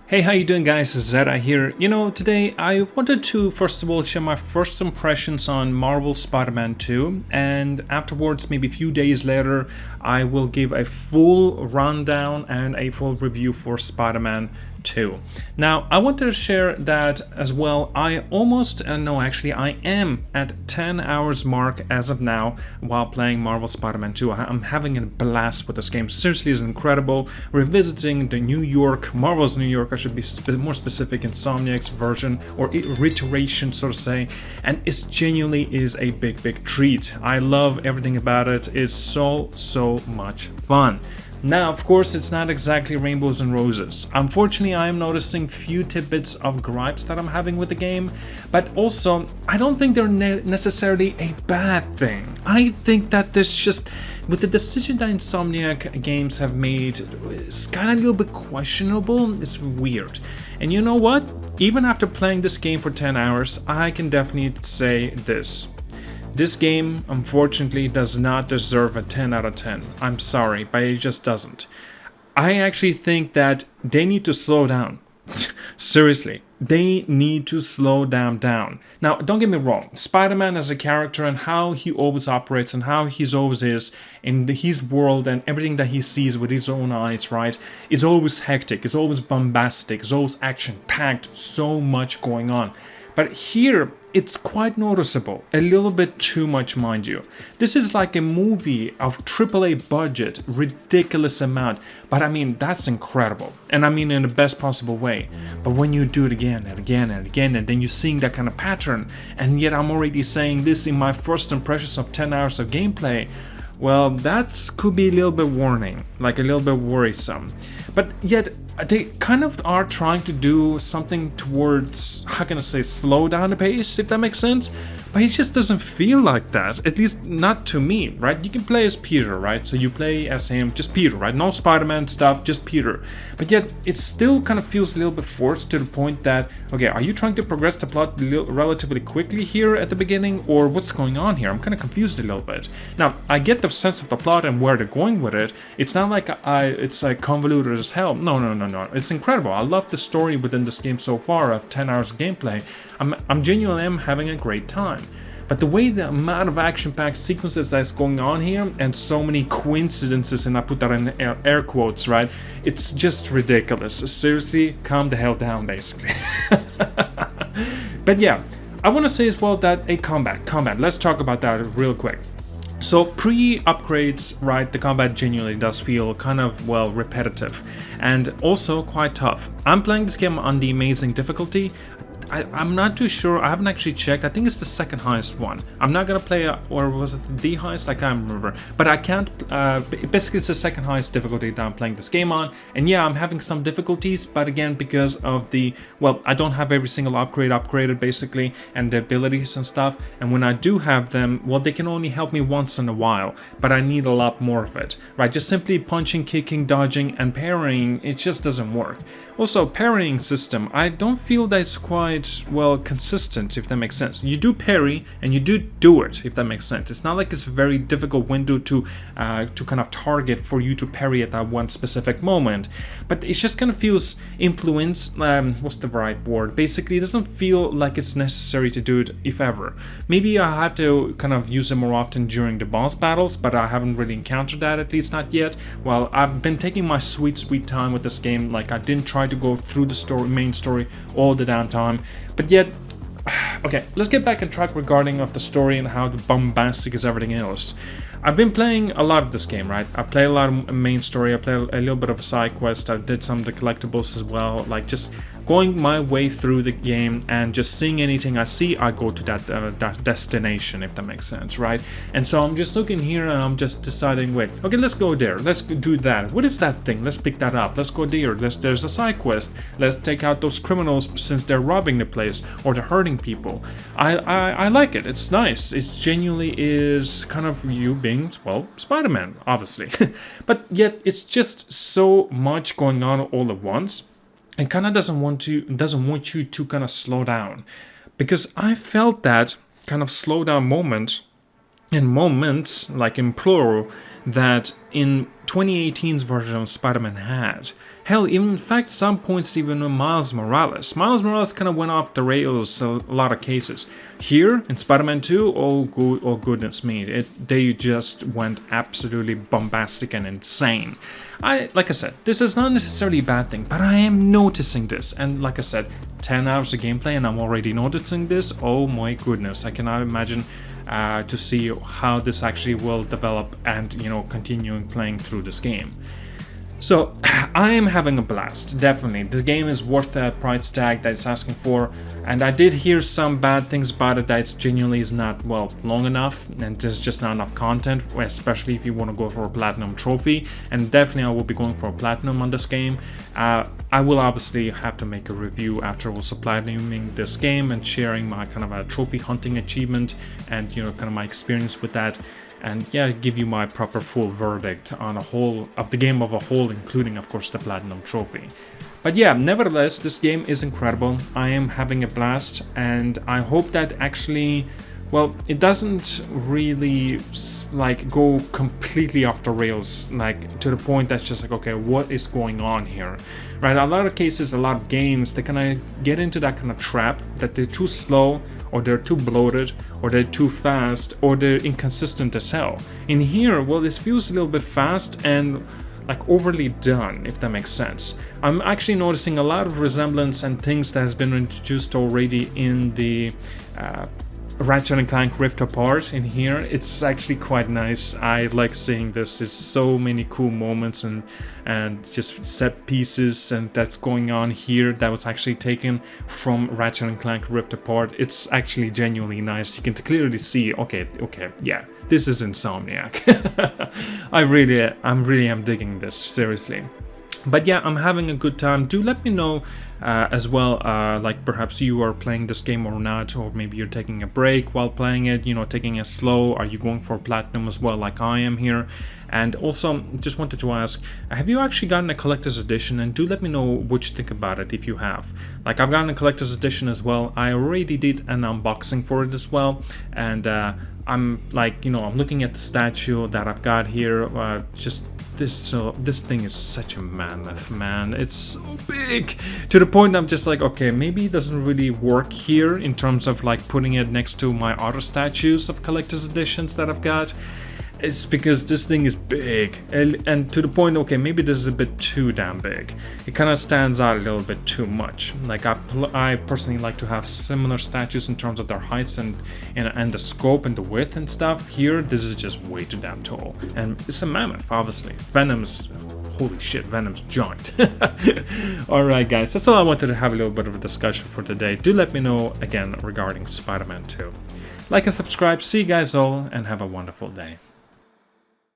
Hey, how you doing, guys? It's ZDEyE here. Today I wanted to first of all share my first impressions on Marvel Spider-Man 2, and afterwards, maybe a few days later, I will give a full rundown and a full review for Spider-Man 2. Now, I wanted to share that as well. I am at 10 hours mark as of now while playing Marvel Spider-Man 2. I'm having a blast with this game. Seriously, it's incredible. Revisiting the Marvel's New York, I should be more specific, Insomniac's version or reiteration, so to say, and it genuinely is a big treat. I love everything about it. It's so much fun. Now, of course, it's not exactly rainbows and roses. Unfortunately, I am noticing few tidbits of gripes that I'm having with the game, but also, I don't think they're necessarily a bad thing. I think that this just, with the decision that Insomniac games have made, it's kind of a little bit questionable. It's weird. And you know what? Even after playing this game for 10 hours, I can definitely say this. This game, unfortunately, does not deserve a 10 out of 10. I'm sorry, but it just doesn't. I actually think that they need to slow down. Seriously, they need to slow down. Now, don't get me wrong. Spider-Man as a character and how he always operates and how he always is in his world and everything that he sees with his own eyes, right? It's always hectic. It's always bombastic. It's always action-packed. So much going on. But here, it's quite noticeable. A little bit too much, mind you. This is like a movie of AAA budget, ridiculous amount. But I mean, that's incredible. And I mean in the best possible way. But when you do it again and again and again, and then you're seeing that kind of pattern, and yet I'm already saying this in my first impressions of 10 hours of gameplay, well, that could be a little bit warning, like a little bit worrisome. But yet, they kind of are trying to do something towards, how can I say, slow down the pace, if that makes sense? But it just doesn't feel like that, at least not to me, right? You can play as Peter, right? So you play as him, just Peter, right? No Spider-Man stuff, just Peter. But yet, it still kind of feels a little bit forced to the point that, okay, are you trying to progress the plot relatively quickly here at the beginning, or what's going on here? I'm kind of confused a little bit. Now, I get the sense of the plot and where they're going with it. It's not like it's like convoluted as hell. No. It's incredible. I love the story within this game so far of 10 hours of gameplay. I'm genuinely having a great time. But the way the amount of action-packed sequences that's going on here and so many coincidences, and I put that in air quotes, right? It's just ridiculous. Seriously, calm the hell down, basically. But yeah, I want to say as well that combat. Let's talk about that real quick. So pre-upgrades, right, the combat genuinely does feel kind of, well, repetitive and also quite tough. I'm playing this game on the amazing difficulty. I'm not too sure. I haven't actually checked. I think it's the second highest one. I'm not gonna play, or was it the highest? I can't remember. But I can't. Basically, it's the second highest difficulty that I'm playing this game on. And yeah, I'm having some difficulties, but again, because of I don't have every single upgrade upgraded basically, and the abilities and stuff. And when I do have them, well, they can only help me once in a while. But I need a lot more of it, right? Just simply punching, kicking, dodging, and parrying, it just doesn't work. Also, parrying system, I don't feel that it's quite, well, consistent, if that makes sense. You do parry, and you do it, if that makes sense. It's not like it's a very difficult window to kind of target for you to parry at that one specific moment. But it just kind of feels influenced, what's the right word? Basically, it doesn't feel like it's necessary to do it, if ever. Maybe I have to kind of use it more often during the boss battles, but I haven't really encountered that, at least not yet. Well, I've been taking my sweet time with this game. Like, I didn't try to go through the main story all the damn time, but yet, okay, let's get back on track regarding of the story and how the bombastic is everything else. I've been playing a lot of this game, right? I played a lot of main story, I played a little bit of a side quest, I did some of the collectibles as well, like just going my way through the game and just seeing anything I see, I go to that destination, if that makes sense, right? And so I'm just looking here and I'm just deciding, wait, okay, let's go there, let's do that. What is that thing? Let's pick that up, let's go there, there's a side quest, let's take out those criminals since they're robbing the place or they're hurting people. I like it, it's nice, it genuinely is kind of you being, well, Spider-Man, obviously. But yet it's just so much going on all at once. And kind of doesn't want you to kind of slow down, because I felt that kind of slow down moment and moments, like in plural, that in 2018's version of Spider-Man had. Hell, even in fact, some points even on Miles Morales. Miles Morales kind of went off the rails a lot of cases. Here, in Spider-Man 2, oh goodness me, they just went absolutely bombastic and insane. Like I said, this is not necessarily a bad thing, but I am noticing this. And like I said, 10 hours of gameplay and I'm already noticing this. Oh my goodness, I cannot imagine to see how this actually will develop and, you know, continuing playing through this game. So I am having a blast, definitely. This game is worth the price tag that it's asking for, and I did hear some bad things about it, that it genuinely is not, well, long enough, and there's just not enough content, especially if you want to go for a platinum trophy, and definitely I will be going for a platinum on this game. I will obviously have to make a review after also platinuming this game and sharing my kind of a trophy hunting achievement and, you know, kind of my experience with that. And yeah, give you my proper full verdict on a whole of the game of a whole, including of course the platinum trophy. But yeah, nevertheless, this game is incredible. I am having a blast, and I hope that actually, well, it doesn't really like go completely off the rails, like to the point that's just like, okay, what is going on here, right? A lot of cases, a lot of games, they kind of get into that kind of trap that they're too slow, or they're too bloated, or they're too fast, or they're inconsistent as hell. In here, well, this feels a little bit fast and like overly done, if that makes sense. I'm actually noticing a lot of resemblance and things that has been introduced already in the Ratchet & Clank Rift Apart in here. It's actually quite nice. I like seeing this. There's so many cool moments and just set pieces and that's going on here that was actually taken from Ratchet & Clank Rift Apart. It's actually genuinely nice. You can clearly see, okay, yeah, this is Insomniac. I'm really am digging this, seriously. But yeah, I'm having a good time. Do let me know as well, like perhaps you are playing this game or not, or maybe you're taking a break while playing it, you know, taking it slow. Are you going for platinum as well, like I am here? And also, just wanted to ask, have you actually gotten a collector's edition? And do let me know what you think about it if you have. Like, I've gotten a collector's edition as well. I already did an unboxing for it as well, and I'm like, you know, I'm looking at the statue that I've got here, just this thing is such a mammoth, man. It's so big to the point I'm just like, okay, maybe it doesn't really work here in terms of like putting it next to my other statues of collector's editions that I've got. It's because this thing is big, and to the point, okay, maybe this is a bit too damn big. It kind of stands out a little bit too much. Like I personally like to have similar statues in terms of their heights and the scope and the width and stuff. Here, this is just way too damn tall, and it's a mammoth, obviously. Venom's, holy shit, Venom's giant. Alright guys, that's all I wanted to have a little bit of a discussion for today. Do let me know again regarding Spider-Man 2. Like and subscribe, see you guys all, and have a wonderful day.